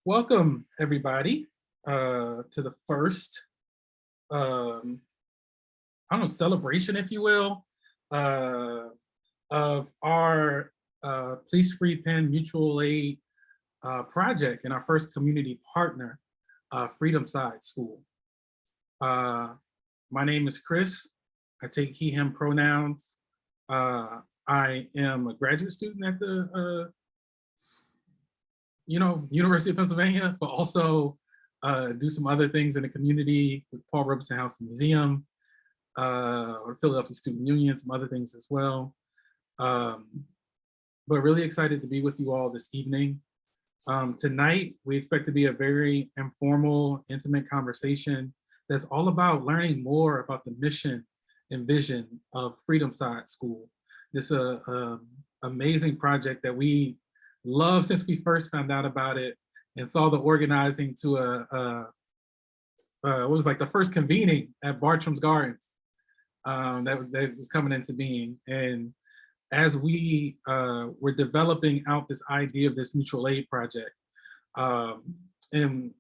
Welcome, everybody, to the first, um, I don't know, celebration, if you will, uh, of our Police Free Pen Mutual Aid project and our first community partner, Freedom Side School. Uh, my name is Chris. I take he, him pronouns. I am a graduate student at the University of Pennsylvania, but also do some other things in the community with Paul Robeson House and Museum, or Philadelphia Student Union, some other things as well. Um, but really excited to be with you all this evening. Tonight, we expect to be a very informal, intimate conversation that's all about learning more about the mission and vision of Freedom Side School. This amazing project that we love since we first found out about it and saw the organizing to what was like the first convening at Bartram's Gardens that was coming into being. And as we were developing out this idea of this mutual aid project, um, and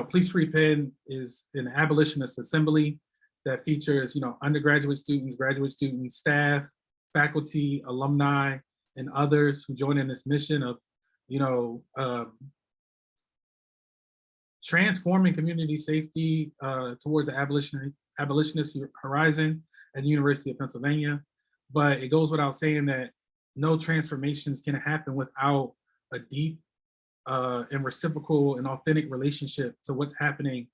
Police Free Pen is an abolitionist assembly that features undergraduate students, graduate students, staff, faculty, alumni, and others who join in this mission of transforming community safety towards the abolitionist horizon at the University of Pennsylvania. But it goes without saying that no transformations can happen without a deep and reciprocal and authentic relationship to what's happening,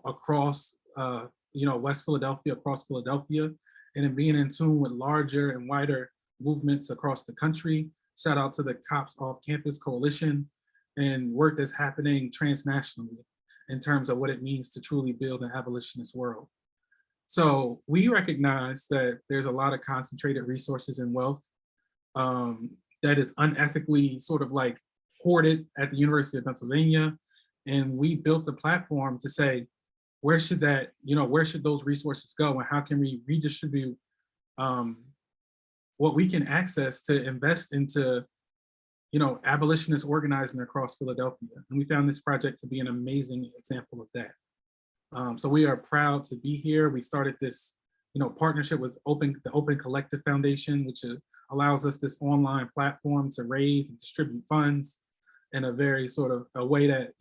across, West Philadelphia, across Philadelphia, and in being in tune with larger and wider movements across the country. Shout out to the Cops Off Campus Coalition and work that's happening transnationally in terms of what it means to truly build an abolitionist world. So we recognize that there's a lot of concentrated resources and wealth that is unethically sort of like hoarded at the University of Pennsylvania. And we built a platform to say, where should where should those resources go and how can we redistribute what we can access to invest into abolitionists organizing across Philadelphia. And we found this project to be an amazing example of that. So we are proud to be here. We started this partnership with the Open Collective Foundation, which allows us this online platform to raise and distribute funds in a very sort of a way that,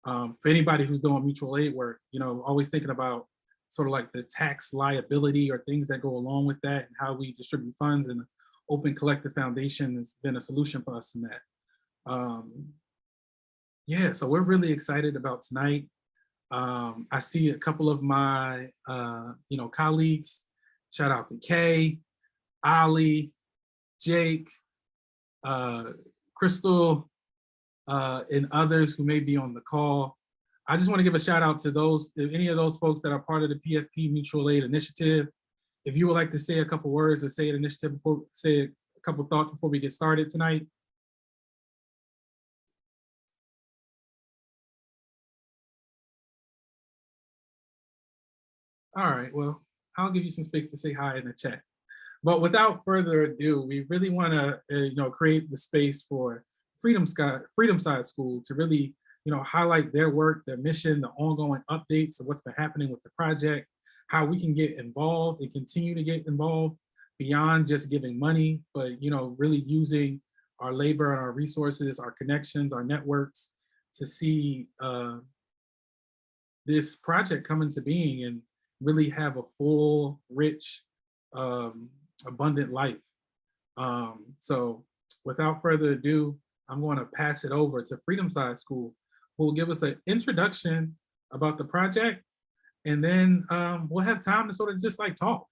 for anybody who's doing mutual aid work, always thinking about sort of like the tax liability or things that go along with that and how we distribute funds. And the Open Collective Foundation has been a solution for us in that. Yeah, so we're really excited about tonight. I see a couple of my, colleagues. Shout out to Kay, Ali, Jake, Crystal, and others who may be on the call. I just want to give a shout out to any of those folks that are part of the PFP Mutual Aid Initiative. If you would like to say a couple words or say an initiative say a couple thoughts before we get started tonight. All right, well, I'll give you some space to say hi in the chat. But without further ado, we really want to, create the space for Freedom Side School to really, highlight their work, their mission, the ongoing updates of what's been happening with the project, how we can get involved and continue to get involved beyond just giving money, but really using our labor and our resources, our connections, our networks to see this project come into being and really have a full, rich, abundant life. So without further ado, I'm going to pass it over to Freedom Side School, who will give us an introduction about the project, and then we'll have time to sort of just like talk.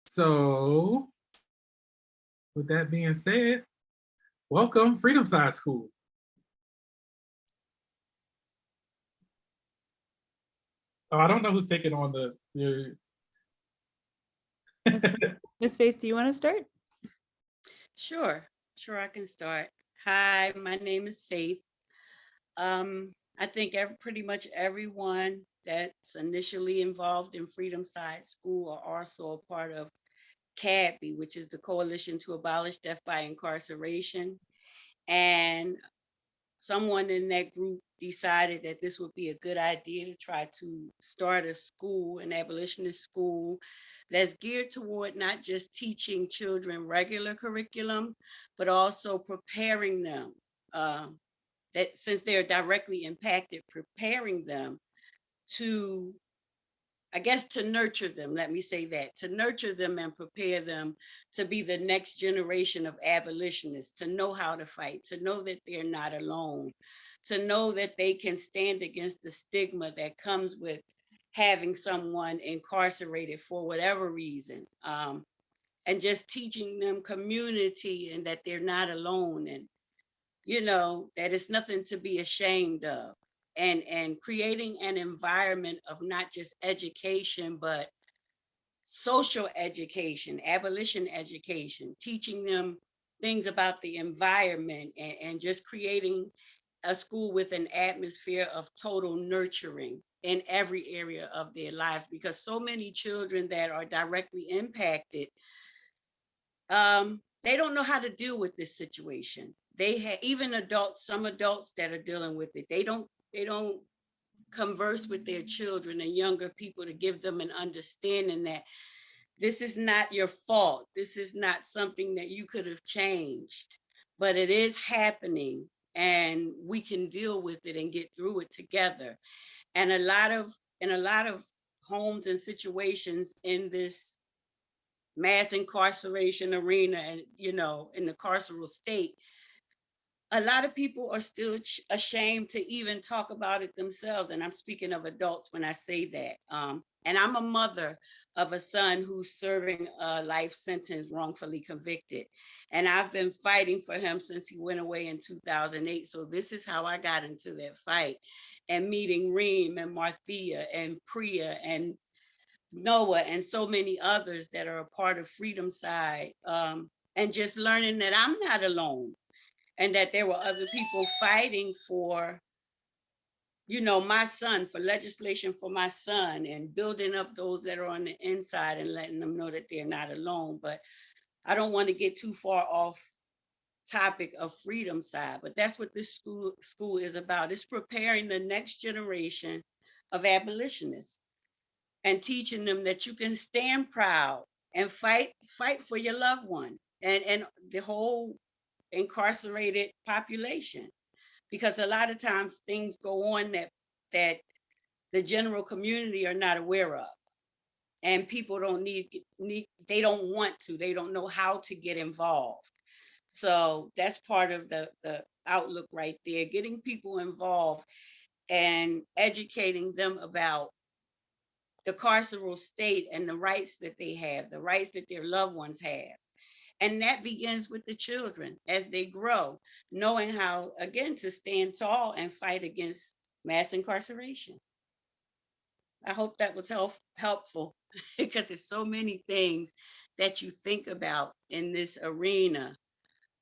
So with that being said, welcome Freedom Side School. Oh, I don't know who's taking on the Ms. Faith, do you want to start? Sure, I can start. Hi, my name is Faith. I think pretty much everyone that's initially involved in Freedom Side School are also a part of CADB, which is the Coalition to Abolish Death by Incarceration. And someone in that group decided that this would be a good idea to try to start a school, an abolitionist school, that's geared toward not just teaching children regular curriculum, but also preparing them, that since they're directly impacted, preparing them to, I guess, to nurture them, let me say that, to nurture them and prepare them to be the next generation of abolitionists, to know how to fight, to know that they're not alone, to know that they can stand against the stigma that comes with having someone incarcerated for whatever reason, and just teaching them community and that they're not alone, and that it's nothing to be ashamed of, and creating an environment of not just education, but social education, abolition education, teaching them things about the environment, and just creating a school with an atmosphere of total nurturing in every area of their lives, because so many children that are directly impacted, they don't know how to deal with this situation. They have, even adults, some adults that are dealing with it, they don't converse with their children and younger people to give them an understanding that this is not your fault. This is not something that you could have changed, but it is happening, and we can deal with it and get through it together. And in a lot of homes and situations in this mass incarceration arena, and in the carceral state, a lot of people are still ashamed to even talk about it themselves. And I'm speaking of adults when I say that. And I'm a mother of a son who's serving a life sentence, wrongfully convicted. And I've been fighting for him since he went away in 2008. So this is how I got into that fight, and meeting Reem and Marthea and Priya and Noah and so many others that are a part of Freedom Side, and just learning that I'm not alone, and that there were other people fighting for, my son, for legislation for my son, and building up those that are on the inside and letting them know that they're not alone. But I don't want to get too far off topic of Freedom Side, but that's what this school is about. It's preparing the next generation of abolitionists and teaching them that you can stand proud and fight for your loved one, and the whole incarcerated population, because a lot of times things go on that the general community are not aware of, and people don't they don't want to, they don't know how to get involved. So that's part of the outlook right there, getting people involved and educating them about the carceral state and the rights that they have, the rights that their loved ones have. And that begins with the children as they grow, knowing how, again, to stand tall and fight against mass incarceration. I hope that was helpful because there's so many things that you think about in this arena.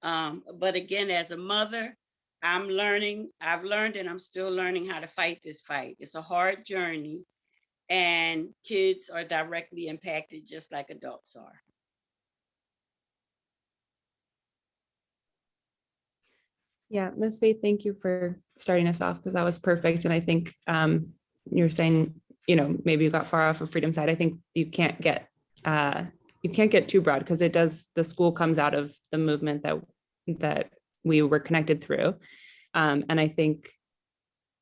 But again, as a mother, I've learned, and I'm still learning how to fight this fight. It's a hard journey, and kids are directly impacted just like adults are. Yeah, Ms. Faith, thank you for starting us off, because that was perfect. And I think you're saying, maybe you got far off of Freedom Side. I think you can't get too broad, because the school comes out of the movement that we were connected through. And I think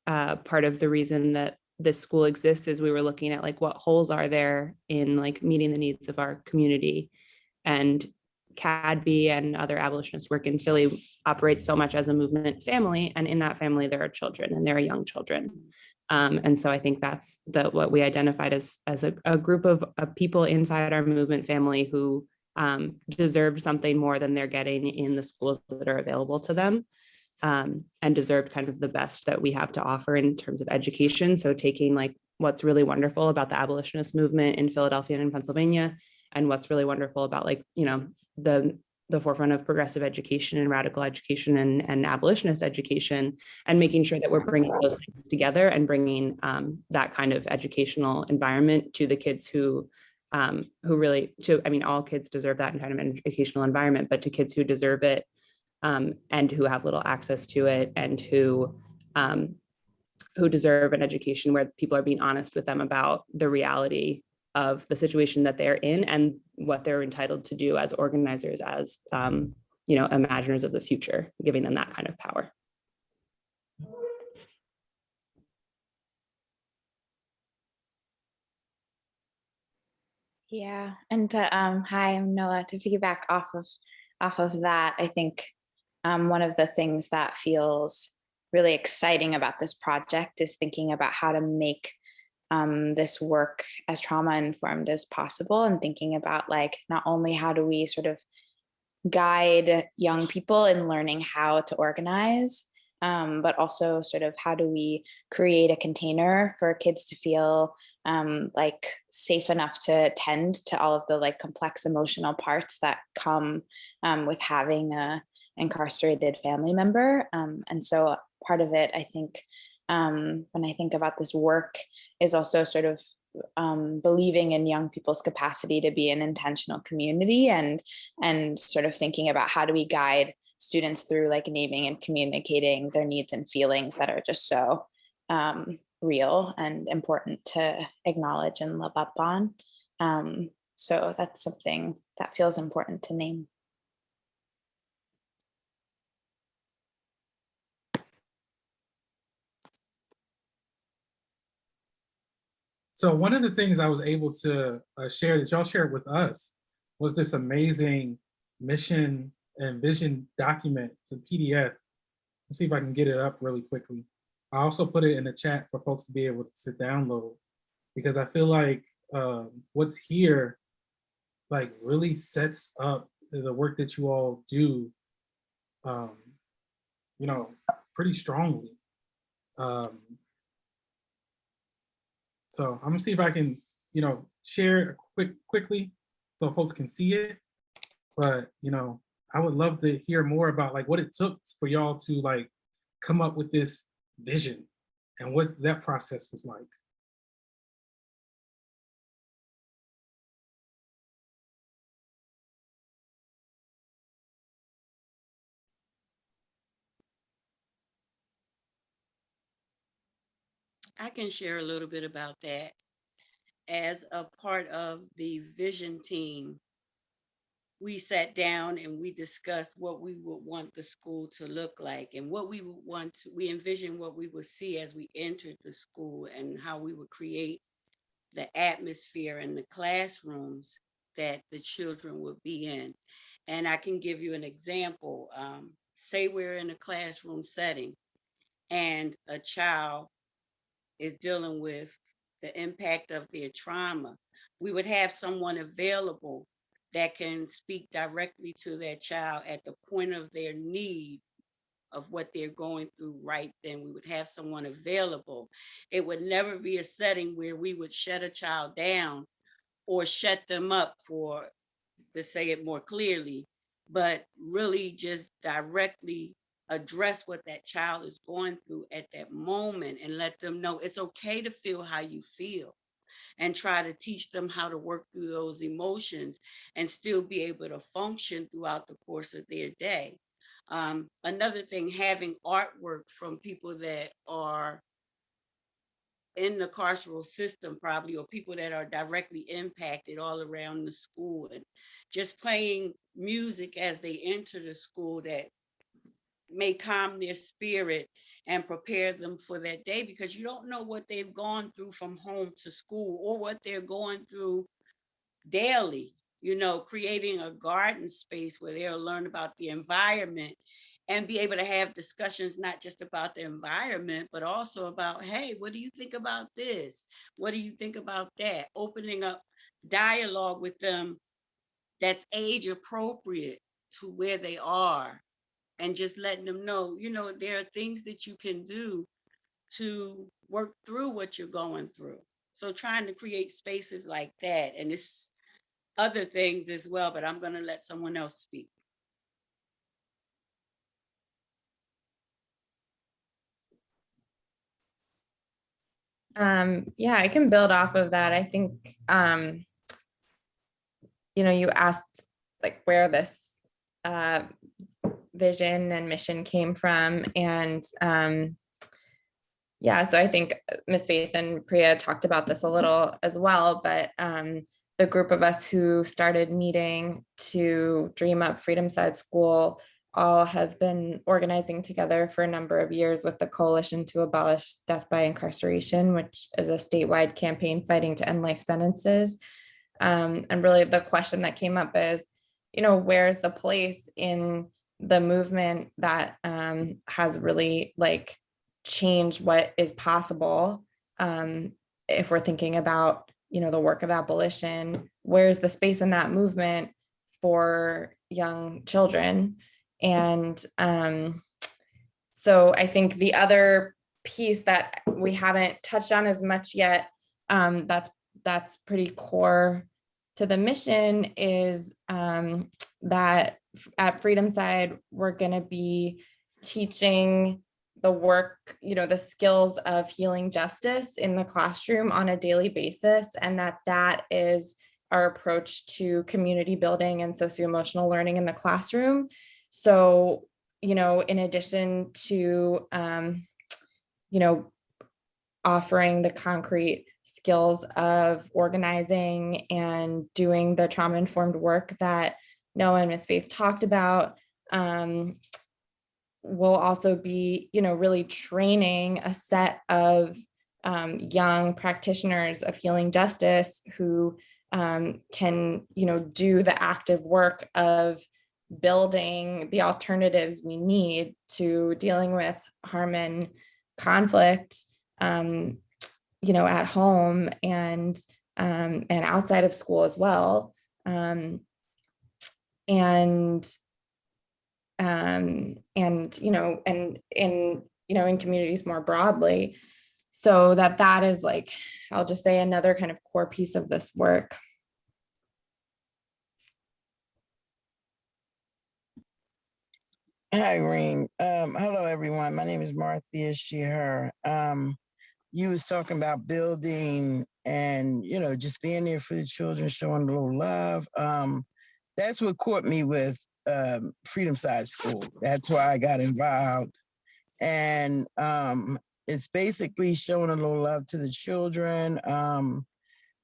part of the reason that this school exists is we were looking at like what holes are there in like meeting the needs of our community. And CADB and other abolitionist work in Philly operates so much as a movement family, and in that family there are children, and there are young children. And so I think that's what we identified as a group of people inside our movement family who deserved something more than they're getting in the schools that are available to them, and deserved kind of the best that we have to offer in terms of education. So taking like what's really wonderful about the abolitionist movement in Philadelphia and in Pennsylvania, and what's really wonderful about like, the forefront of progressive education and radical education and abolitionist education, and making sure that we're bringing those things together and bringing that kind of educational environment to the kids who really, all kids deserve that kind of educational environment, but to kids who deserve it and who have little access to it, and who deserve an education where people are being honest with them about the reality of the situation that they're in and what they're entitled to do as organizers, as imaginers of the future, giving them that kind of power. Yeah, and hi, I'm Noah. To piggyback off of that, I think one of the things that feels really exciting about this project is thinking about how to make this work as trauma informed as possible, and thinking about like not only how do we sort of guide young people in learning how to organize, but also sort of how do we create a container for kids to feel like safe enough to tend to all of the like complex emotional parts that come with having a incarcerated family member. And so part of it, I think, when I think about this work, is also sort of believing in young people's capacity to be an intentional community, and sort of thinking about how do we guide students through like naming and communicating their needs and feelings that are just so real and important to acknowledge and live up on. So that's something that feels important to name. So one of the things I was able to share that y'all shared with us was this amazing mission and vision document. It's a PDF. Let's see if I can get it up really quickly. I also put it in the chat for folks to be able to download, because I feel like what's here like really sets up the work that you all do, pretty strongly. So I'm gonna see if I can, share quickly so folks can see it. But I would love to hear more about like what it took for y'all to like come up with this vision and what that process was like. I can share a little bit about that. As a part of the vision team, we sat down and we discussed what we would want the school to look like, and what we would want to, we envisioned what we would see as we entered the school, and how we would create the atmosphere in the classrooms that the children would be in. And I can give you an example. Say we're in a classroom setting and a child is dealing with the impact of their trauma. We would have someone available that can speak directly to that child at the point of their need of what they're going through right then. We would have someone available. It would never be a setting where we would shut a child down or shut them up, for, to say it more clearly, but really just directly address what that child is going through at that moment, and let them know it's okay to feel how you feel, and try to teach them how to work through those emotions and still be able to function throughout the course of their day. Another thing, having artwork from people that are in the carceral system probably, or people that are directly impacted all around the school, and just playing music as they enter the school that may calm their spirit and prepare them for that day, because you don't know what they've gone through from home to school, or what they're going through daily. Creating a garden space where they'll learn about the environment and be able to have discussions, not just about the environment, but also about, hey, what do you think about this? What do you think about that? Opening up dialogue with them that's age appropriate to where they are, and just letting them know, there are things that you can do to work through what you're going through. So trying to create spaces like that, and it's other things as well, but I'm going to let someone else speak. Yeah, I can build off of that. I think, you asked like where this vision and mission came from. And yeah, so I think Miss Faith and Priya talked about this a little as well, but the group of us who started meeting to dream up Freedom Side School all have been organizing together for a number of years with the Coalition to Abolish Death by Incarceration, which is a statewide campaign fighting to end life sentences. And really the question that came up is, where's the place in the movement that has really like changed what is possible? If we're thinking about, the work of abolition, where's the space in that movement for young children? And so I think the other piece that we haven't touched on as much yet, that's pretty core to the mission is that at Freedom Side, we're going to be teaching the work, the skills of healing justice in the classroom on a daily basis, and that is our approach to community building and socio-emotional learning in the classroom. So, in addition to, offering the concrete skills of organizing and doing the trauma-informed work that Noah and Miss Faith talked about, we'll also be, really training a set of young practitioners of healing justice who can, do the active work of building the alternatives we need to dealing with harm and conflict, at home and outside of school as well. And in communities more broadly. So that is like, I'll just say another kind of core piece of this work. Hi, Irene. Hello, everyone. My name is Marthia Sheher. You was talking about building and, just being there for the children, showing a little love. That's what caught me with Freedom Side School. That's why I got involved. And it's basically showing a little love to the children,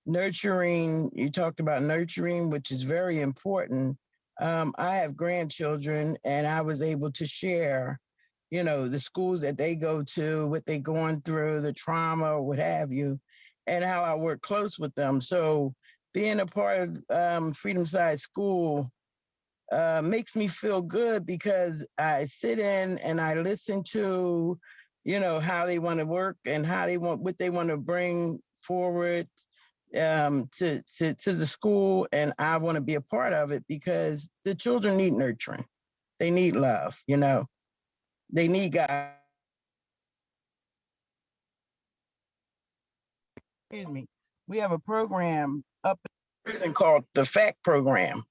nurturing. You talked about nurturing, which is very important. I have grandchildren, and I was able to share, the schools that they go to, what they're going through, the trauma, or what have you, and how I work close with them. So being a part of Freedom Side School makes me feel good because I sit in and I listen to, how they want to work and what they want to bring forward to the school, and I want to be a part of it because the children need nurturing, they need love, they need God. Excuse me. We have a program up in prison called the FACT program,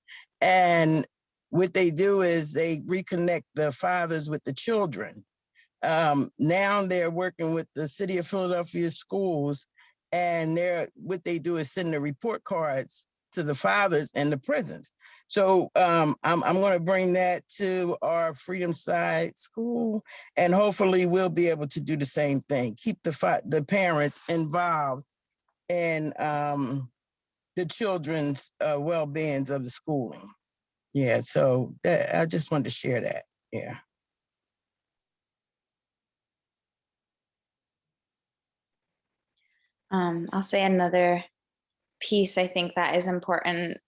and what they do is they reconnect the fathers with the children. Now they're working with the City of Philadelphia schools. And what they do is send the report cards to the fathers in the prisons. So I'm going to bring that to our Freedom Side School, and hopefully we'll be able to do the same thing. Keep the parents involved in the children's well-beings of the schooling. Yeah, so I just wanted to share that. Yeah. I'll say another piece I think that is important.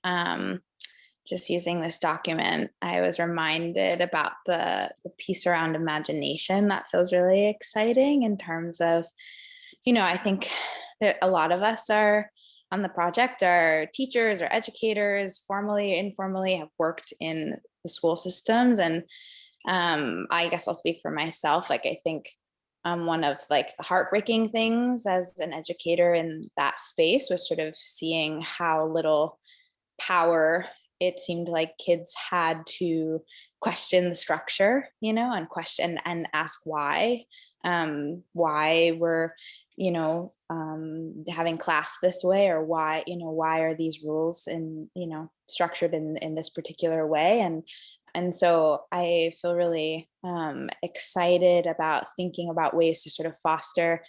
Just using this document, I was reminded about the piece around imagination that feels really exciting in terms of, I think that a lot of us are on the project are teachers or educators, formally, informally, have worked in the school systems. And I guess I'll speak for myself. Like, I think one of like the heartbreaking things as an educator in that space was sort of seeing how little power it seemed like kids had to question the structure, and question and ask why. Why were, having class this way, or why, why are these rules structured in this particular way. And so I feel really excited about thinking about ways to sort of foster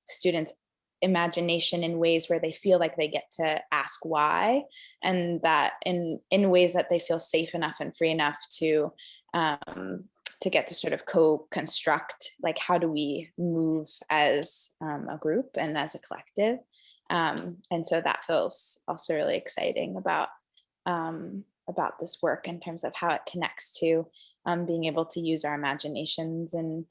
students' imagination in ways where they feel like they get to ask why, and that in ways that they feel safe enough and free enough to get to sort of co-construct, like, how do we move as a group and as a collective. And so that feels also really exciting about this work in terms of how it connects to being able to use our imaginations and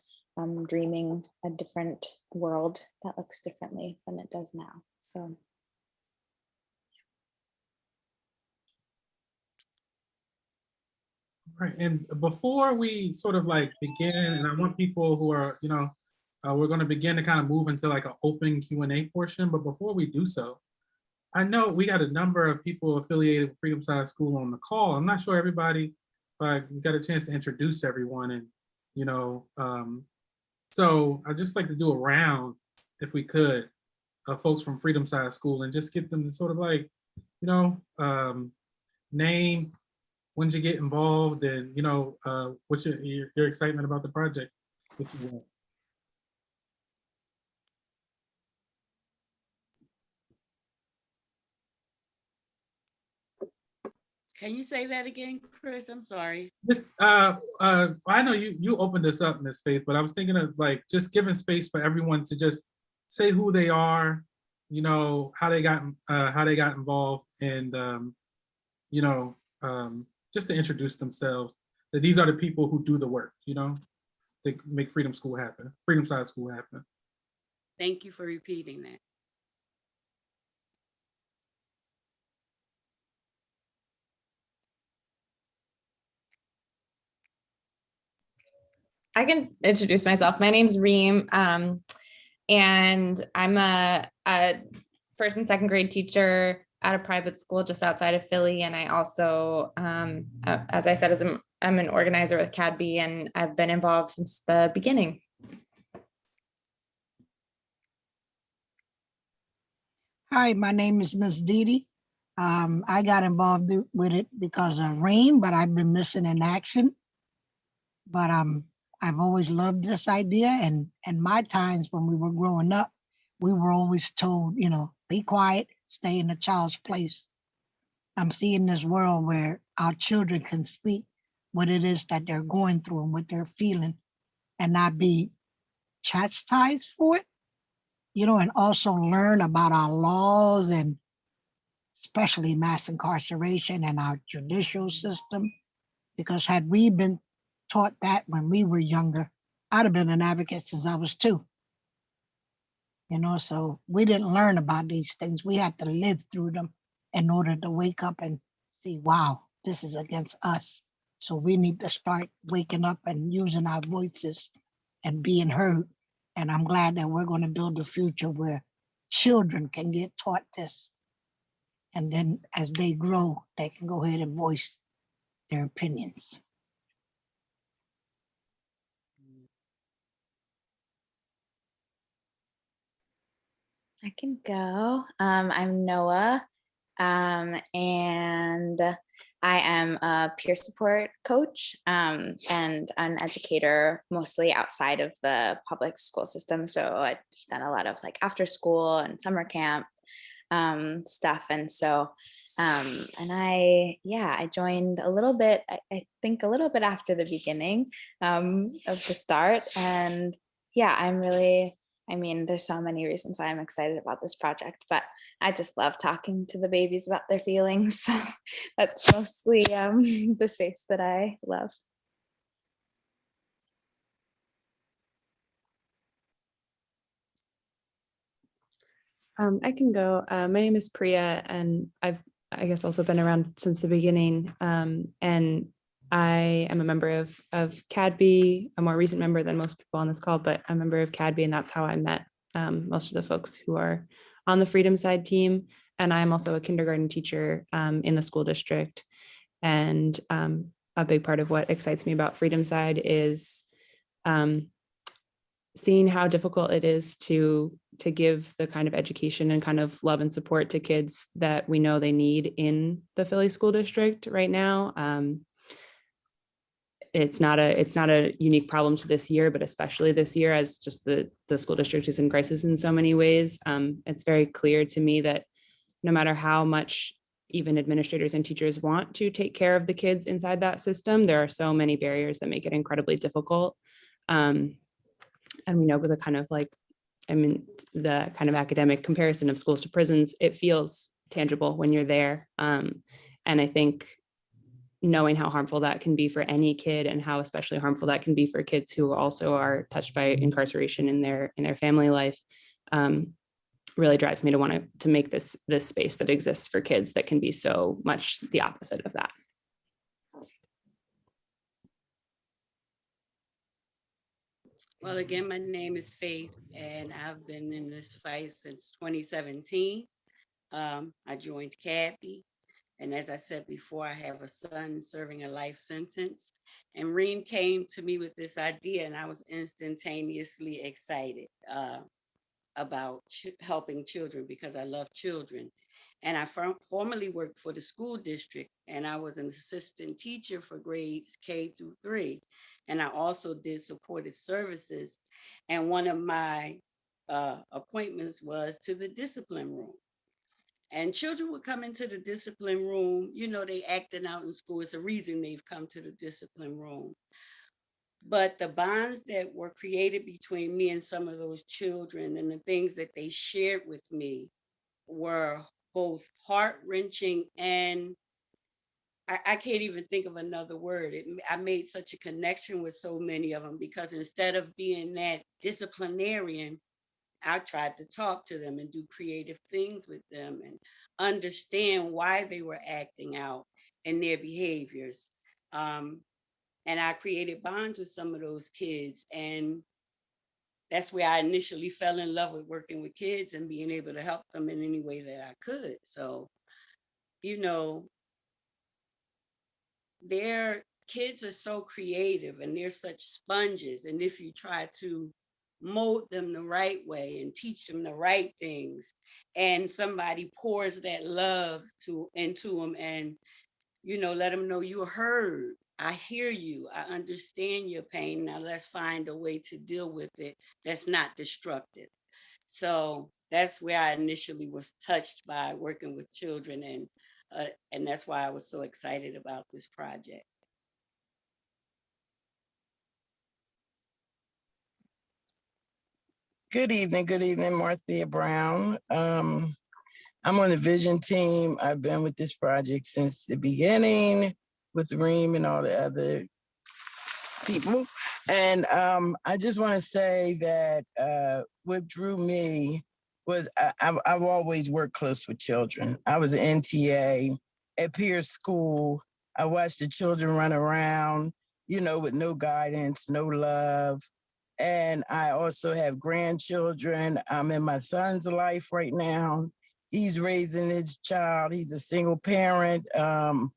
dreaming a different world that looks differently than it does now. So. Right, and before we sort of like begin, and I want people who are, we're going to begin to kind of move into like an open Q&A portion, but before we do so, I know we got a number of people affiliated with Freedom Side School on the call. I'm not sure everybody, but we got a chance to introduce everyone, and so I'd just like to do a round, if we could, of folks from Freedom Side School, and just get them to sort of like, name, when did you get involved, and what's your excitement about the project, if you will. Can you say that again, Chris? I'm sorry. Just I know you opened this up, Ms. Faith, but I was thinking of like just giving space for everyone to just say who they are, how they got involved, and just to introduce themselves. That these are the people who do the work, to make Freedom Side School happen. Thank you for repeating that. I can introduce myself. My name's Reem, and I'm a first and second grade teacher at a private school just outside of Philly. And I also, as I said, I'm an organizer with CADB, and I've been involved since the beginning. Hi, my name is Ms. Didi. I got involved with it because of rain, but I've been missing in action. But I've always loved this idea, and my times when we were growing up, we were always told, be quiet, stay in the child's place. I'm seeing this world where our children can speak what it is that they're going through and what they're feeling, and not be chastised for it, and also learn about our laws, and especially mass incarceration and our judicial system. Because had we been taught that when we were younger, I'd have been an advocate since I was 2. So we didn't learn about these things. We had to live through them in order to wake up and see, wow, this is against us. So we need to start waking up and using our voices and being heard. And I'm glad that we're going to build a future where children can get taught this. And then as they grow, they can go ahead and voice their opinions. I can go. I'm Noah, and I am a peer support coach and an educator, mostly outside of the public school system. So I've done a lot of like after school and summer camp stuff. And so, and I joined a little bit, I think a little bit after the beginning of the start. And yeah, there's so many reasons why I'm excited about this project, but I just love talking to the babies about their feelings. So that's mostly the space that I love. I can go. My name is Priya, and I guess also been around since the beginning. And I am a member of CADB, a more recent member than most people on this call, but I'm a member of CADB, and that's how I met most of the folks who are on the Freedom Side team. And I'm also a kindergarten teacher in the school district. And a big part of what excites me about Freedom Side is seeing how difficult it is to give the kind of education and kind of love and support to kids that we know they need in the Philly School District right now. It's not a unique problem to this year, but especially this year, as just the school district is in crisis in so many ways. It's very clear to me that no matter how much even administrators and teachers want to take care of the kids inside that system, there are so many barriers that make it incredibly difficult. And we know with the kind of the kind of academic comparison of schools to prisons, it feels tangible when you're there. And I think knowing how harmful that can be for any kid and how especially harmful that can be for kids who also are touched by incarceration in their family life really drives me to want to make this space that exists for kids that can be so much the opposite of that. Well, again, my name is Faith, and I've been in this fight since 2017. I joined CAPI. And as I said before, I have a son serving a life sentence. And Reem came to me with this idea, and I was instantaneously excited about helping children because I love children. And I formerly worked for the school district, and I was an assistant teacher for grades K-3. And I also did supportive services. And one of my appointments was to the discipline room. And children would come into the discipline room, you know, they acting out in school. It's a reason they've come to the discipline room. But the bonds that were created between me and some of those children and the things that they shared with me were both heart-wrenching and I can't even think of another word. I made such a connection with so many of them because instead of being that disciplinarian, I tried to talk to them and do creative things with them and understand why they were acting out in their behaviors. And I created bonds with some of those kids. And that's where I initially fell in love with working with kids and being able to help them in any way that I could. So, you know, their kids are so creative and they're such sponges. And if you try to mold them the right way and teach them the right things, and somebody pours that love into them and, you know, let them know you're heard. I hear you. I understand your pain. Now let's find a way to deal with it that's not destructive. So that's where I initially was touched by working with children, and that's why I was so excited about this project. Good evening, Marthea Brown. I'm on the vision team. I've been with this project since the beginning with Reem and all the other people. And I just want to say that what drew me was I've always worked close with children. I was an NTA at Pierce School. I watched the children run around, you know, with no guidance, no love. And I also have grandchildren. I'm in my son's life right now. He's raising his child. He's a single parent. And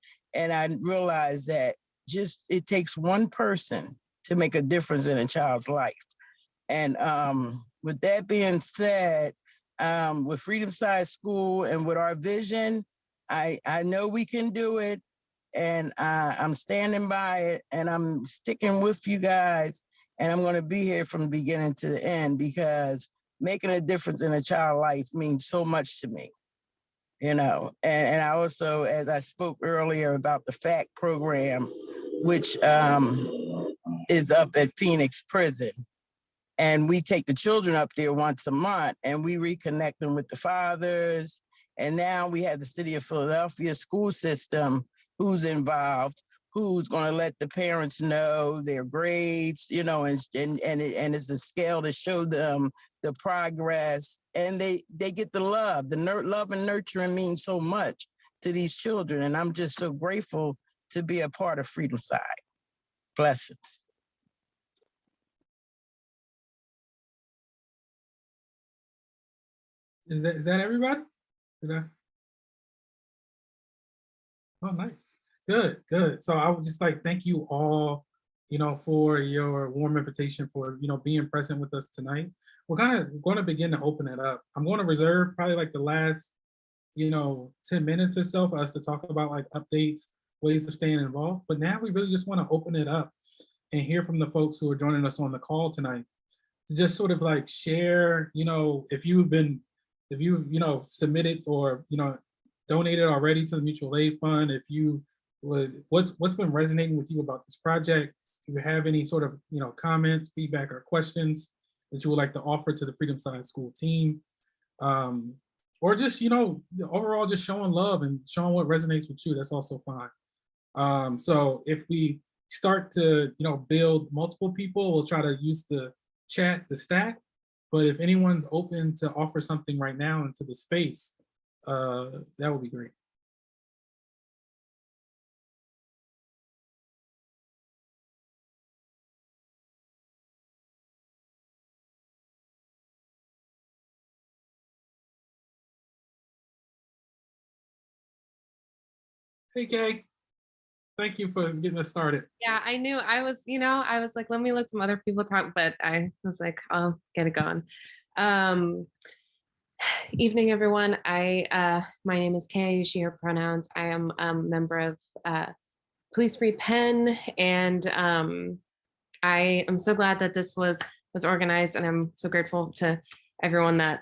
I realized that just it takes one person to make a difference in a child's life. And with that being said, with Freedom Side School and with our vision, I know we can do it. And I'm standing by it and I'm sticking with you guys. And I'm going to be here from the beginning to the end because making a difference in a child's life means so much to me. You know, and I also, as I spoke earlier about the FACT program, which is up at Phoenix Prison. And we take the children up there once a month and we reconnect them with the fathers. And now we have the City of Philadelphia school system who's involved, who's going to let the parents know their grades, you know, and it's a scale to show them the progress, and they get the love. Love and nurturing means so much to these children, and I'm just so grateful to be a part of Freedom Side. Blessings. Is that everybody? Oh, nice. Good. So I would just like thank you all, for your warm invitation, for, being present with us tonight. We're going to begin to open it up. I'm going to reserve probably like the last, 10 minutes or so for us to talk about like updates, ways of staying involved. But now we really just want to open it up and hear from the folks who are joining us on the call tonight to just sort of like share, if you, submitted or, donated already to the mutual aid fund, if you would, what's been resonating with you about this project, if you have any sort of, comments, feedback, or questions that you would like to offer to the Freedom Science School team, or just, overall just showing love and showing what resonates with you, that's also fine. So if we start to, build multiple people, we'll try to use the chat to stack. But if anyone's open to offer something right now into the space, that would be great. Hey, Kay. Thank you for getting us started. Yeah, I knew I was like, let me let some other people talk, but I was like, I'll get it going. Evening, everyone. My name is Kay, I use she, her pronouns. I am a member of Police Free Penn, and I am so glad that this was organized, and I'm so grateful to everyone that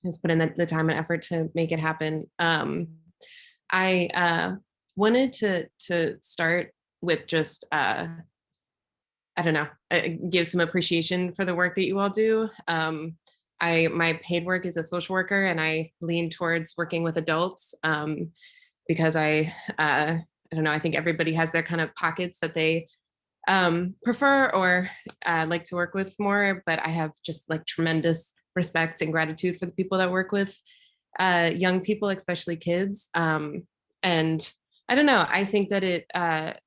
has put in the time and effort to make it happen. I wanted to start with just I don't know, give some appreciation for the work that you all do. My paid work is a social worker, and I lean towards working with adults because I don't know, I think everybody has their kind of pockets that they prefer or like to work with more, but I have just like tremendous respect and gratitude for the people that work with young people, especially kids. And I don't know, I think that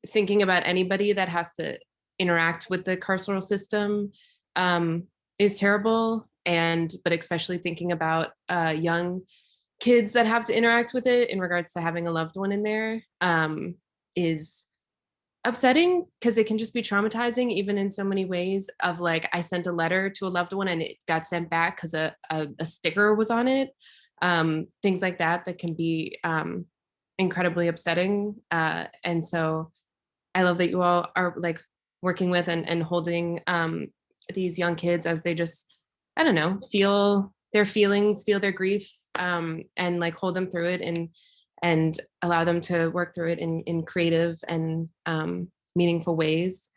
thinking about anybody that has to interact with the carceral system is terrible. But especially thinking about young kids that have to interact with it in regards to having a loved one in there is upsetting, because it can just be traumatizing, even in so many ways of like, I sent a letter to a loved one and it got sent back because a sticker was on it. Things like that can be incredibly upsetting. And so I love that you all are like working with and holding these young kids as they just, I don't know, feel their feelings, feel their grief, and like hold them through it and allow them to work through it in creative and meaningful ways.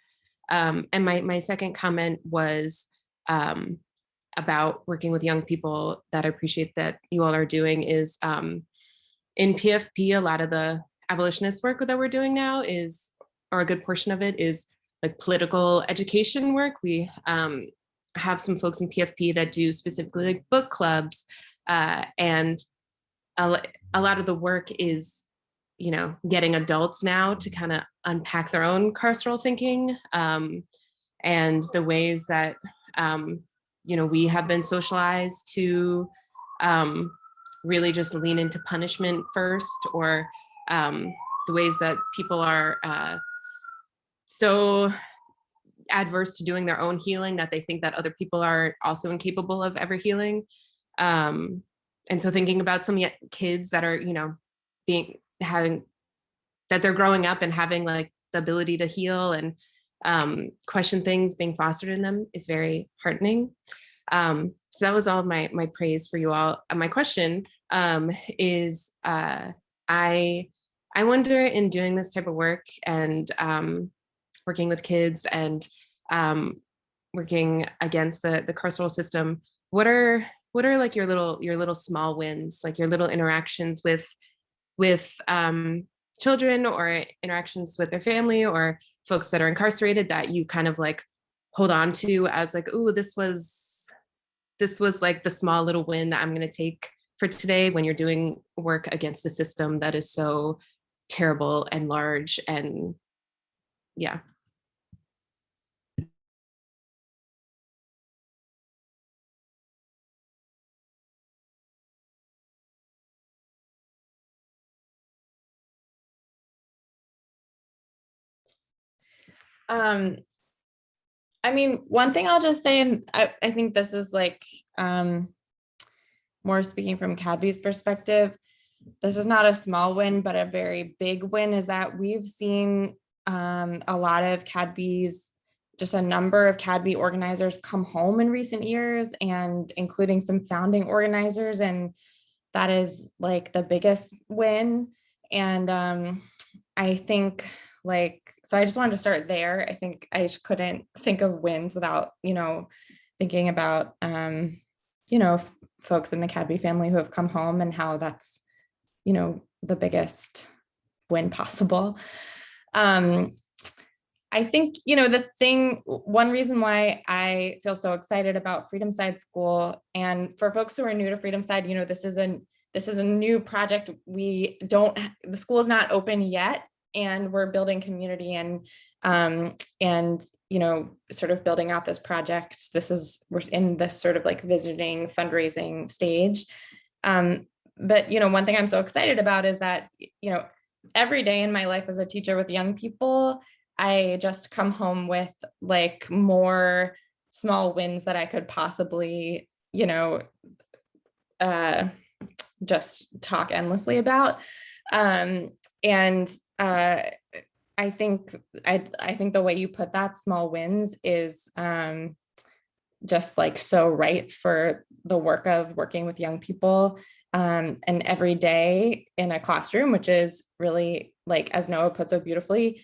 And my second comment was about working with young people that I appreciate that you all are doing is in PFP, a lot of the abolitionist work that we're doing now is, or a good portion of it is like political education work. We have some folks in PFP that do specifically like book clubs, and a lot of the work is, getting adults now to kind of unpack their own carceral thinking, and the ways that, we have been socialized to really just lean into punishment first, or the ways that people are so adverse to doing their own healing that they think that other people are also incapable of ever healing. And so thinking about some kids that are, that they're growing up and having like the ability to heal and question things being fostered in them is very heartening. So that was all my praise for you all. My question is, I wonder, in doing this type of work and working with kids and working against the carceral system, what are like your little small wins, like your little interactions with children, or interactions with their family or folks that are incarcerated, that you kind of like hold on to as like, ooh, this was like the small little win that I'm going to take for today, when you're doing work against a system that is so terrible and large? And yeah. I mean, one thing I'll just say, and I think this is like more speaking from CADB's perspective, this is not a small win, but a very big win, is that we've seen a lot of CADB's, just a number of CADB organizers come home in recent years, and including some founding organizers. And that is like the biggest win. And I think so I just wanted to start there. I think I just couldn't think of wins without, thinking about, folks in the CADB family who have come home, and how that's, the biggest win possible. I think, one reason why I feel so excited about Freedom Side School, and for folks who are new to Freedom Side, this is a new project. The school is not open yet, and we're building community and sort of building out this project. We're in this sort of like visiting fundraising stage. But, one thing I'm so excited about is that, every day in my life as a teacher with young people, I just come home with like more small wins that I could possibly, just talk endlessly about. I think the way you put that, small wins, is just like so right for the work of working with young people, and every day in a classroom, which is really, like, as Noah put so beautifully,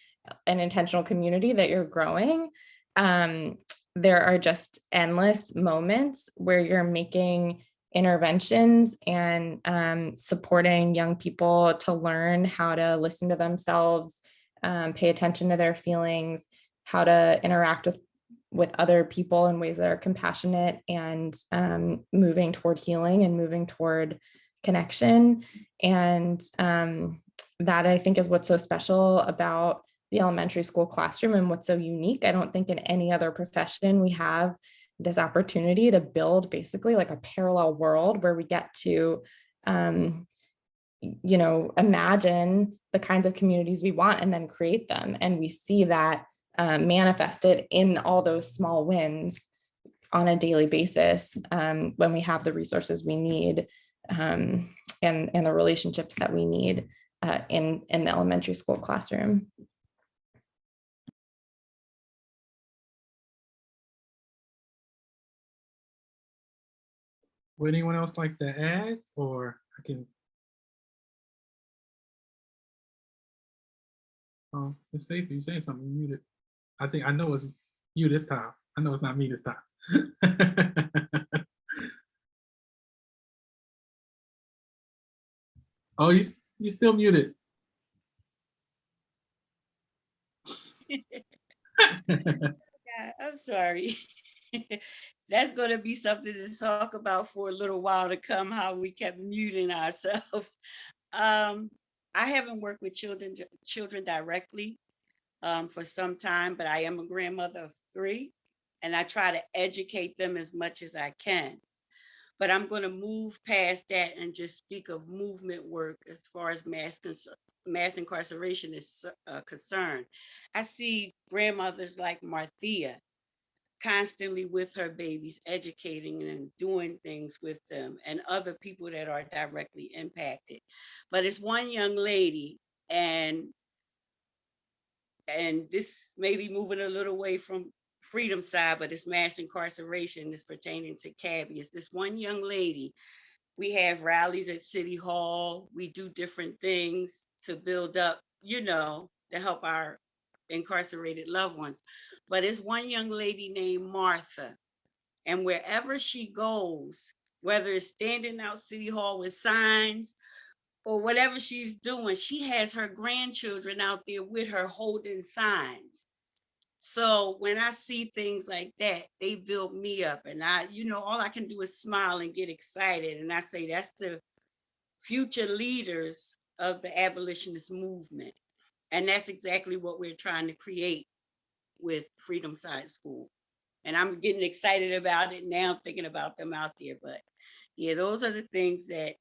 an intentional community that you're growing. There are just endless moments where you're making interventions and supporting young people to learn how to listen to themselves, pay attention to their feelings, how to interact with other people in ways that are compassionate, and moving toward healing and moving toward connection. And that, I think, is what's so special about the elementary school classroom, and what's so unique. I don't think in any other profession we have this opportunity to build basically like a parallel world where we get to imagine the kinds of communities we want and then create them. And we see that manifested in all those small wins on a daily basis, when we have the resources we need, and the relationships that we need in the elementary school classroom. Would anyone else like to add, or I can? Oh, Ms. Faith, you saying something? You muted. I know it's you this time. I know it's not me this time. Oh, you still muted. Yeah, I'm sorry. That's going to be something to talk about for a little while to come, how we kept muting ourselves. I haven't worked with children directly for some time, but I am a grandmother of 3, and I try to educate them as much as I can. But I'm going to move past that and just speak of movement work as far as mass incarceration is concerned. I see grandmothers like Marthea constantly with her babies, educating and doing things with them, and other people that are directly impacted. But it's one young lady, and this may be moving a little away from Freedom Side, but it's mass incarceration is pertaining to CABI. It's this one young lady. We have rallies at City Hall. We do different things to build up, to help our incarcerated loved ones. But it's one young lady named Martha. And wherever she goes, whether it's standing out City Hall with signs or whatever she's doing, she has her grandchildren out there with her holding signs. So when I see things like that, they build me up, and all I can do is smile and get excited. And I say, that's the future leaders of the abolitionist movement. And that's exactly what we're trying to create with Freedom Side School. And I'm getting excited about it now, thinking about them out there. But yeah, those are the things that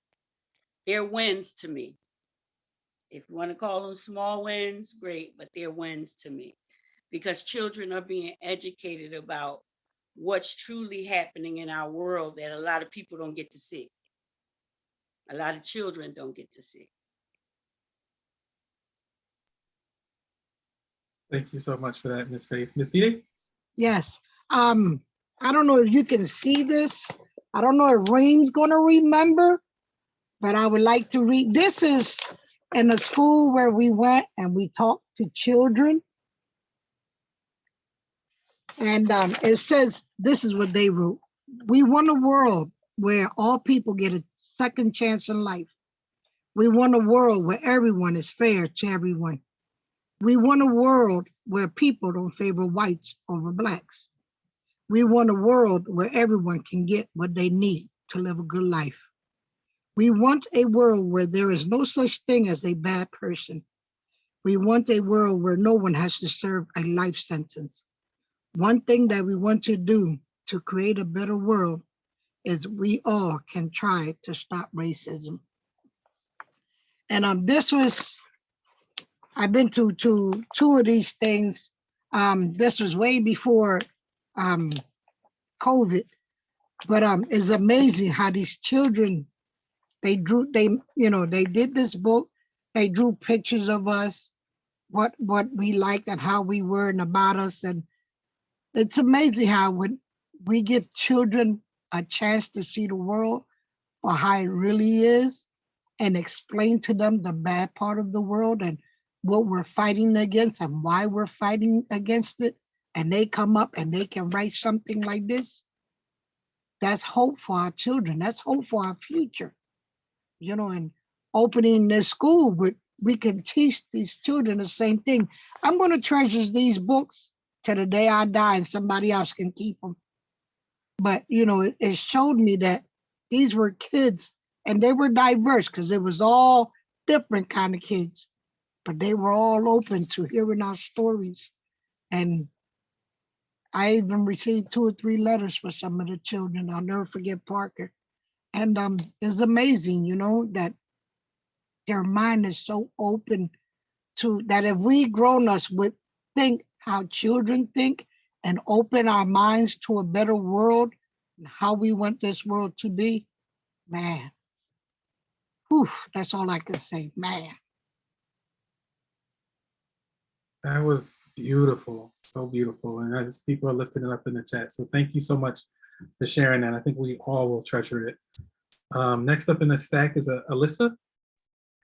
they're wins to me. If you want to call them small wins, great, but they're wins to me. because children are being educated about what's truly happening in our world that a lot of people don't get to see. A lot of children don't get to see. Thank you so much for that, Ms. Faith. Ms. Didi? Yes. I don't know if you can see this. I don't know if Reem's gonna remember, but I would like to read. This is in a school where we went and we talked to children. And it says, this is what they wrote. We want a world where all people get a second chance in life. We want a world where everyone is fair to everyone. We want a world where people don't favor whites over blacks. We want a world where everyone can get what they need to live a good life. We want a world where there is no such thing as a bad person. We want a world where no one has to serve a life sentence. One thing that we want to do to create a better world is we all can try to stop racism. And this was, I've been to two of these things. This was way before COVID, but it's amazing how these children, they did this book, they drew pictures of us, what we liked and how we were and about us. And it's amazing how when we give children a chance to see the world for how it really is and explain to them the bad part of the world and what we're fighting against and why we're fighting against it, and they come up and they can write something like this, that's hope for our children. That's hope for our future. And opening this school, but we can teach these children the same thing. I'm going to treasure these books to the day I die and somebody else can keep them. But, it showed me that these were kids and they were diverse because it was all different kind of kids, but they were all open to hearing our stories. And I even received 2 or 3 letters for some of the children. I'll never forget Parker. And it's amazing, that their mind is so open to that. If we grown-ups would think how children think and open our minds to a better world and how we want this world to be, man, whew, that's all I can say, man. That was beautiful, so beautiful. And as people are lifting it up in the chat. So thank you so much for sharing that. I think we all will treasure it. Next up in the stack is Alyssa.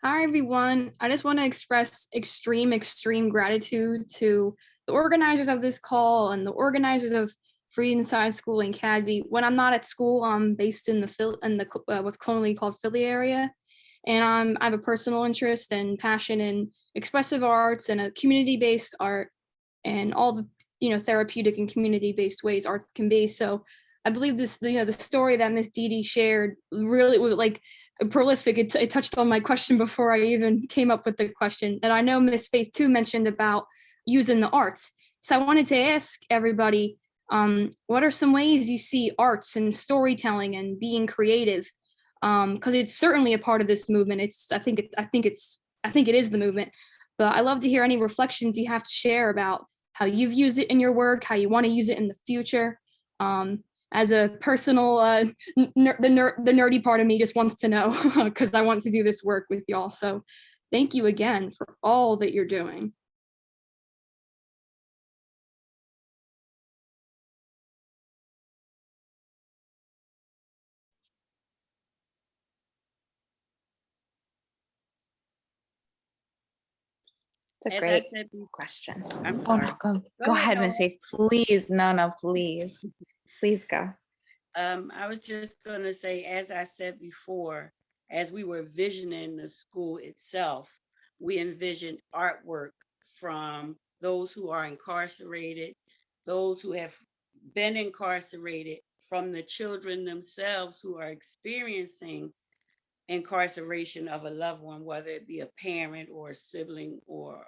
Hi, everyone. I just want to express extreme gratitude to the organizers of this call and the organizers of Freedom Side School in Cadby. When I'm not at school, I'm based in the what's colonially called Philly area. And I have a personal interest and passion in expressive arts and a community-based art and all the therapeutic and community-based ways art can be. So I believe this, the story that Miss Didi shared really was like prolific. It touched on my question before I even came up with the question. And I know Miss Faith too mentioned about using the arts. So I wanted to ask everybody, what are some ways you see arts and storytelling and being creative? Because it's certainly a part of this movement. I think it is the movement. But I love to hear any reflections you have to share about how you've used it in your work, how you want to use it in the future. As a personal, the nerdy part of me just wants to know because I want to do this work with y'all. So thank you again for all that you're doing. It's a As I great said before, question. I'm Oh, sorry. no, go Go ahead, ahead, Miss Noah. Faith. Please. No, please. Please go. I was just going to say, as I said before, as we were visioning the school itself, we envisioned artwork from those who are incarcerated, those who have been incarcerated, from the children themselves who are experiencing incarceration of a loved one, whether it be a parent or a sibling or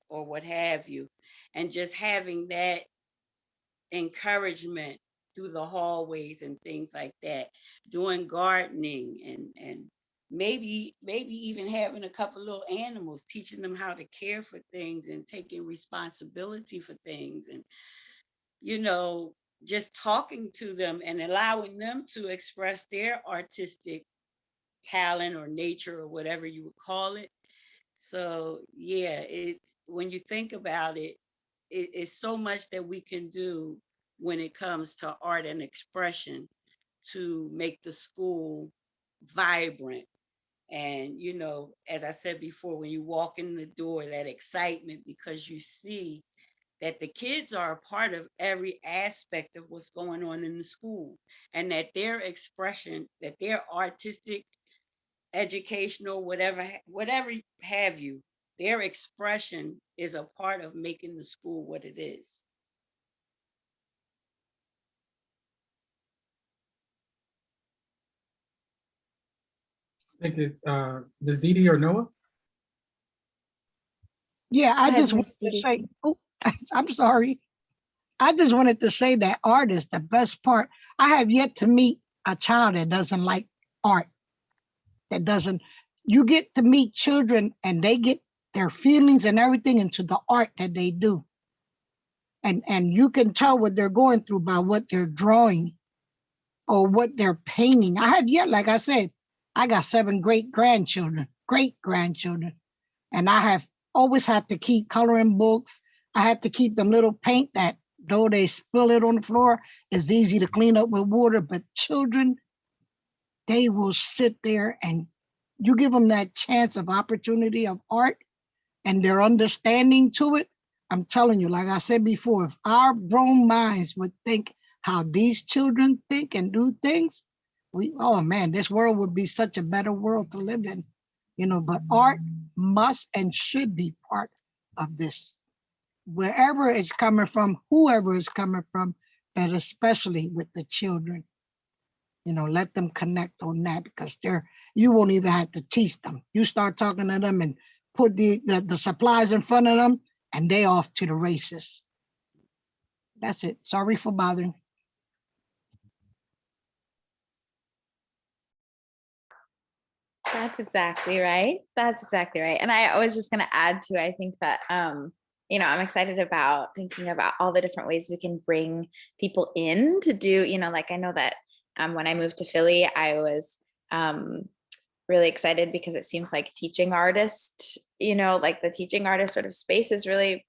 what have you, and just having that encouragement through the hallways and things like that, doing gardening and maybe even having a couple little animals, teaching them how to care for things and taking responsibility for things, and you know, just talking to them and allowing them to express their artistic talent or nature or whatever you would call it. So yeah, it's when you think about it, it's so much that we can do when it comes to art and expression to make the school vibrant. And you know, as I said before, when you walk in the door, that excitement because you see that the kids are a part of every aspect of what's going on in the school, and that their expression, that their artistic, educational, whatever have you, their expression is a part of making the school what it is. I think it, Ms. Didi or Noah? Yeah, I Go ahead, just wanted Miss to Didi. say, oh, I'm sorry. I just wanted to say that art is the best part. I have yet to meet a child that doesn't like art, that doesn't, you get to meet children and they get their feelings and everything into the art that they do. And you can tell what they're going through by what they're drawing or what they're painting. I have yet, like I said, I got 7 great grandchildren, and I have always had to keep coloring books. I have to keep them little paint that though they spill it on the floor, it's easy to clean up with water. But children, they will sit there and you give them that chance of opportunity of art and their understanding to it. I'm telling you, like I said before, if our grown minds would think how these children think and do things, oh man, this world would be such a better world to live in, you know. But art must and should be part of this, wherever it's coming from, whoever it's coming from, but especially with the children. You know, let them connect on that because you won't even have to teach them. You start talking to them and put the supplies in front of them and they off to the races. That's it. Sorry for bothering. That's exactly right. That's exactly right. And I was just going to add to, I think that, I'm excited about thinking about all the different ways we can bring people in to do, like I know that when I moved to Philly, I was really excited because it seems like teaching artist, like the teaching artist sort of space is really,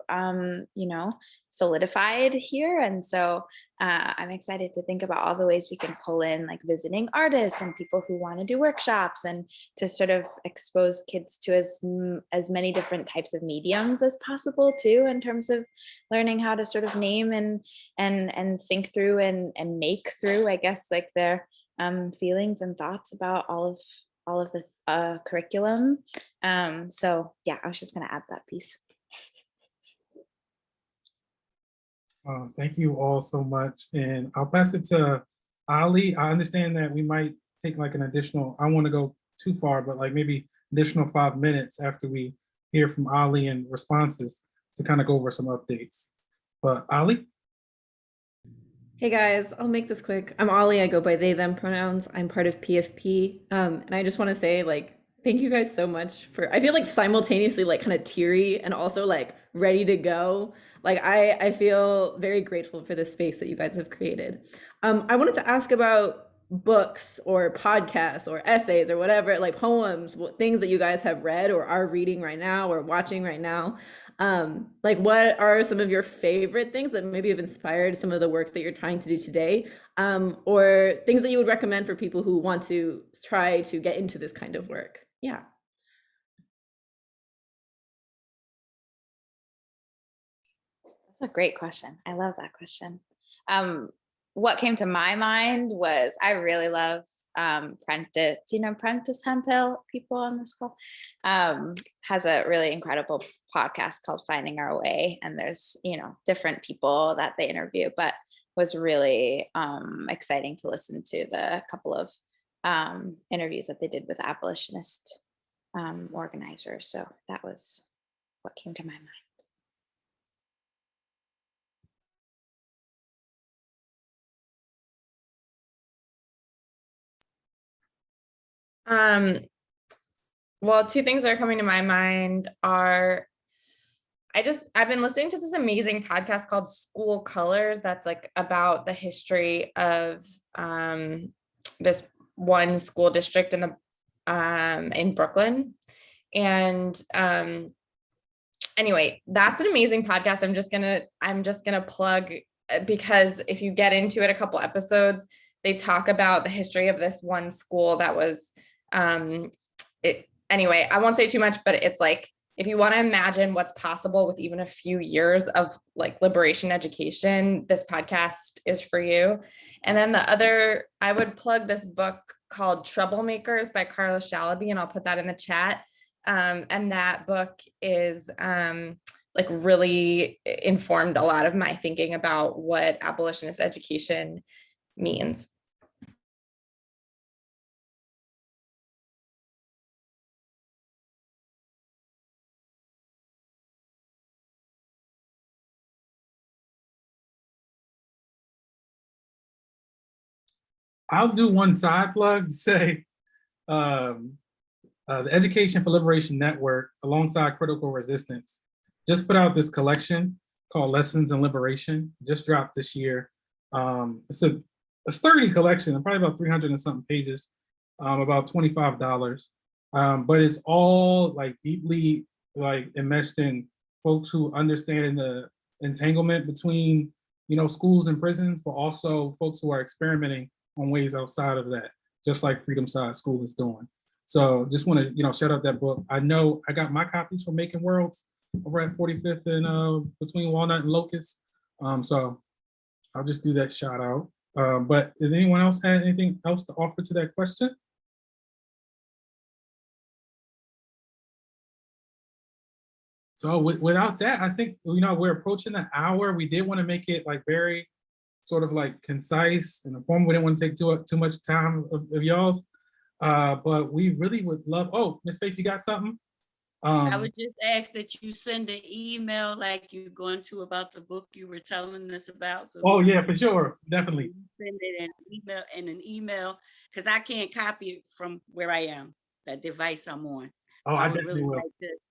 solidified here. And so I'm excited to think about all the ways we can pull in like visiting artists and people who want to do workshops and to sort of expose kids to as many different types of mediums as possible too, in terms of learning how to sort of name and think through and make through, I guess, like their feelings and thoughts about all of the curriculum. So yeah, I was just going to add that piece. Thank you all so much. And I'll pass it to Ali. I understand that we might take like an additional, I don't want to go too far, but like maybe additional 5 minutes after we hear from Ali and responses to kind of go over some updates. But Ali? Hey guys, I'll make this quick. I'm Ollie. I go by they, them pronouns. I'm part of PFP. And I just want to say, like, thank you guys so much I feel like simultaneously like kind of teary and also like ready to go. Like I feel very grateful for the space that you guys have created. I wanted to ask about books or podcasts or essays or whatever, like poems, things that you guys have read or are reading right now or watching right now. Like what are some of your favorite things that maybe have inspired some of the work that you're trying to do today? Or things that you would recommend for people who want to try to get into this kind of work? Yeah. That's a great question. I love that question. What came to my mind was I really love Prentice. Do you know Prentice Hemphill? People on this call has a really incredible podcast called Finding Our Way, and there's different people that they interview, but was really exciting to listen to the couple of interviews that they did with abolitionist organizers. So that was what came to my mind. Well, two things that are coming to my mind are I've been listening to this amazing podcast called School Colors that's like about the history of this one school district in Brooklyn. And anyway, that's an amazing podcast. I'm just gonna plug, because if you get into it a couple episodes, they talk about the history of this one school that was anyway, I won't say too much, but it's like, if you want to imagine what's possible with even a few years of like liberation education, this podcast is for you. And then the other, I would plug this book called Troublemakers by Carla Shalaby, and I'll put that in the chat. And that book is like really informed a lot of my thinking about what abolitionist education means. I'll do one side plug to say the Education for Liberation Network, alongside Critical Resistance, just put out this collection called Lessons in Liberation, just dropped this year. It's a sturdy collection, probably about 300 and something pages, about $25. But it's all like deeply like enmeshed in folks who understand the entanglement between, you know, schools and prisons, but also folks who are experimenting on ways outside of that, just like Freedom Side School is doing. So just want to, you know, shout out that book. I know I got my copies from Making Worlds over at 45th and between Walnut and Locust. So I'll just do that shout out. But did anyone else have anything else to offer to that question? So without that, I think, you know, we're approaching the hour. We did want to make it like very sort of like concise and informal. We didn't want to take too much time of y'all's, but we really would love. Oh, Miss Faith, you got something? I would just ask that you send an email like you're going to about the book you were telling us about. So oh yeah, for sure, definitely. Send it an email because I can't copy it from where I am, that device I'm on. Oh, so I would definitely will. like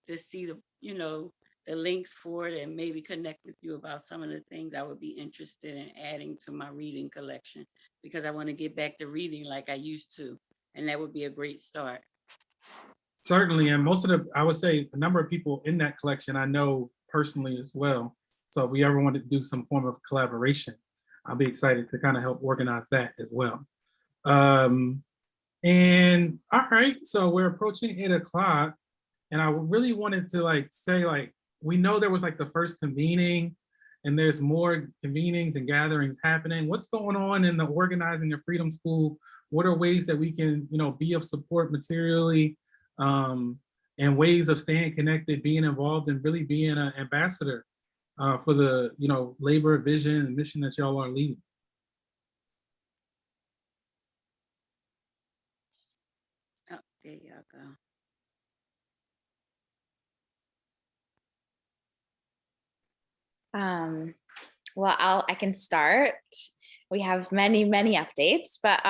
to see the, you know, the links for it and maybe connect with you about some of the things I would be interested in adding to my reading collection, because I want to get back to reading like I used to, and that would be a great start. Certainly, and most of the, I would say, a number of people in that collection I know personally as well. So if we ever want to do some form of collaboration, I'll be excited to kind of help organize that as well. And all right, so we're approaching 8 o'clock, and I really wanted to like say, like, we know there was like the first convening, and there's more convenings and gatherings happening. What's going on in the organizing of Freedom School? What are ways that we can, you know, be of support materially, and ways of staying connected, being involved, and really being an ambassador for the, you know, labor, vision, and mission that y'all are leading? Oh, there y'all go. Well, I can start. We have many updates, but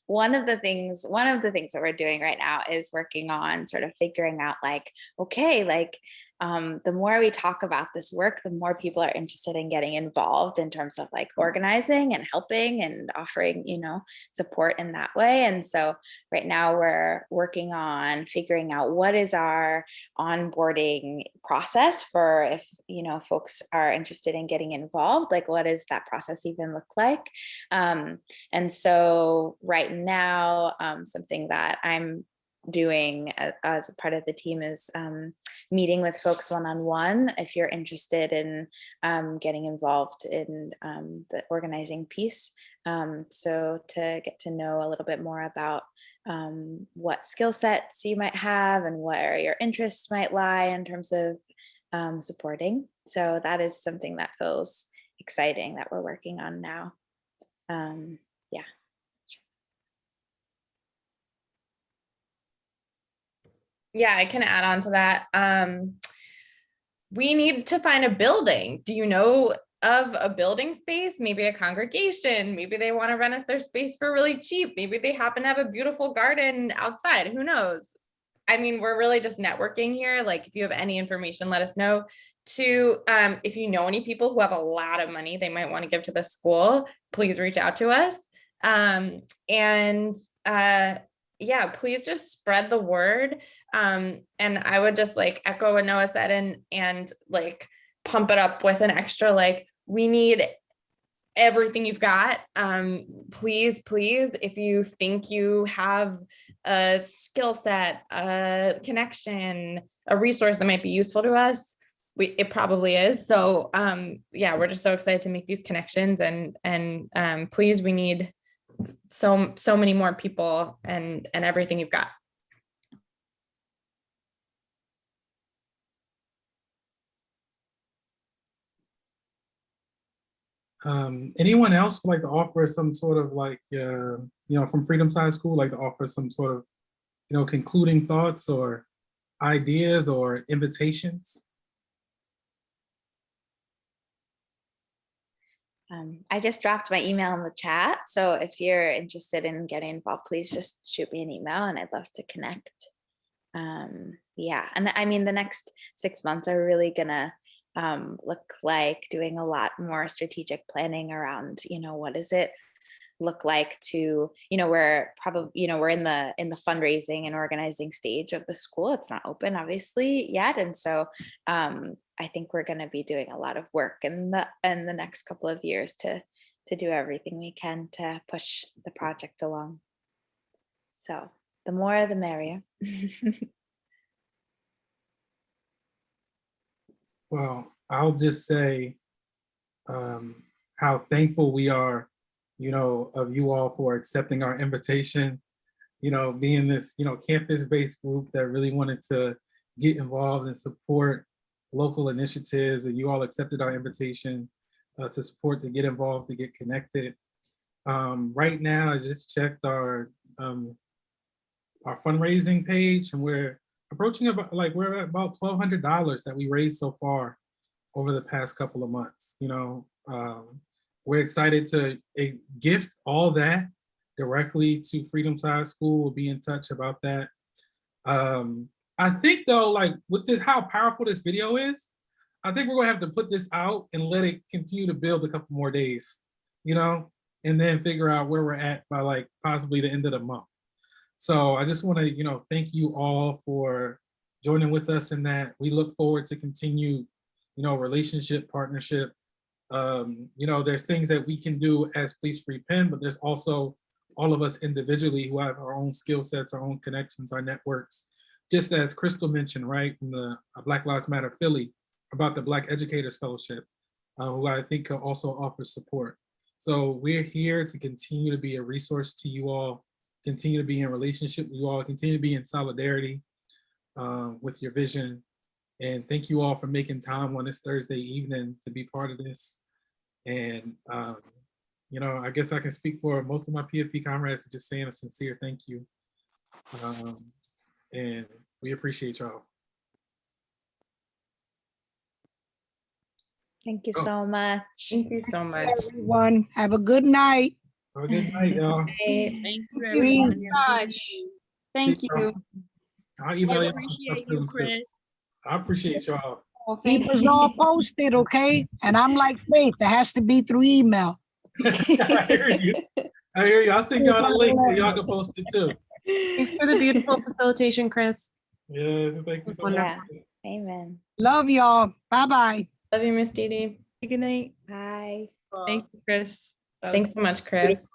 one of the things that we're doing right now is working on sort of figuring out like, okay, like the more we talk about this work, the more people are interested in getting involved in terms of like organizing and helping and offering, you know, support in that way. And so right now we're working on figuring out what is our onboarding process for if, you know, folks are interested in getting involved, like what does that process even look like? And so right now, something that I'm doing as a part of the team is meeting with folks one-on-one if you're interested in getting involved in the organizing piece. So to get to know a little bit more about what skill sets you might have and where your interests might lie in terms of supporting. So that is something that feels exciting that we're working on now. Yeah. Yeah, I can add on to that. We need to find a building. Do you know of a building space? Maybe a congregation, maybe they want to rent us their space for really cheap. Maybe they happen to have a beautiful garden outside, who knows? I mean, we're really just networking here. Like if you have any information, let us know. Two, if you know any people who have a lot of money they might want to give to the school, please reach out to us. Yeah, please just spread the word. And I would just like echo what Noah said and like pump it up with an extra, like, we need everything you've got. Please, if you think you have a skill set, a connection, a resource that might be useful to us, it probably is. So yeah, we're just so excited to make these connections and please, we need so many more people and everything you've got. Anyone else would like to offer some sort of like, from Freedom Side School, like to offer some sort of, concluding thoughts or ideas or invitations? I just dropped my email in the chat. So if you're interested in getting involved, please just shoot me an email and I'd love to connect. Yeah, and I mean, the next 6 months are really gonna look like doing a lot more strategic planning around, what does it look like to, we're probably, we're in the fundraising and organizing stage of the school. It's not open obviously yet. And so I think we're going to be doing a lot of work in the next couple of years to do everything we can to push the project along. So the more the merrier. Well, I'll just say how thankful we are, of you all for accepting our invitation, being this, campus-based group that really wanted to get involved and support local initiatives, and you all accepted our invitation to support, to get involved, to get connected. Right now, I just checked our fundraising page, and we're approaching we're at about $1,200 that we raised so far over the past couple of months. We're excited to gift all that directly to Freedom Side School. We'll be in touch about that. I think though, like with this, how powerful this video is, I think we're gonna have to put this out and let it continue to build a couple more days, and then figure out where we're at by like possibly the end of the month. So I just want to, thank you all for joining with us in that. We look forward to continue, relationship, partnership. There's things that we can do as Police Free Penn, but there's also all of us individually who have our own skill sets, our own connections, our networks. Just as Crystal mentioned, right, from the Black Lives Matter Philly about the Black Educators Fellowship, who I think can also offer support. So we're here to continue to be a resource to you all, continue to be in relationship with you all, continue to be in solidarity with your vision. And thank you all for making time on this Thursday evening to be part of this. And, I guess I can speak for most of my PFP comrades and just saying a sincere thank you. And we appreciate y'all. Thank you so much. Thank you so much. Everyone, have a good night. Have a good night, y'all. Thank you, everyone. Peace. Much. Thank you. I'll email I y'all some appreciate stuff you, soon, too. Chris. I appreciate y'all. Well, thank Keep us you. all posted, okay? And I'm like Faith, it has to be through email. I hear you. I'll send y'all the link so y'all can post it too. Thanks for the beautiful facilitation, Chris. Yes, thank you so much. Yeah. Amen. Love y'all. Bye-bye. Love you, Miss Dee Dee. Good night. Bye. Thank you, Chris. That Thanks was so much, Chris.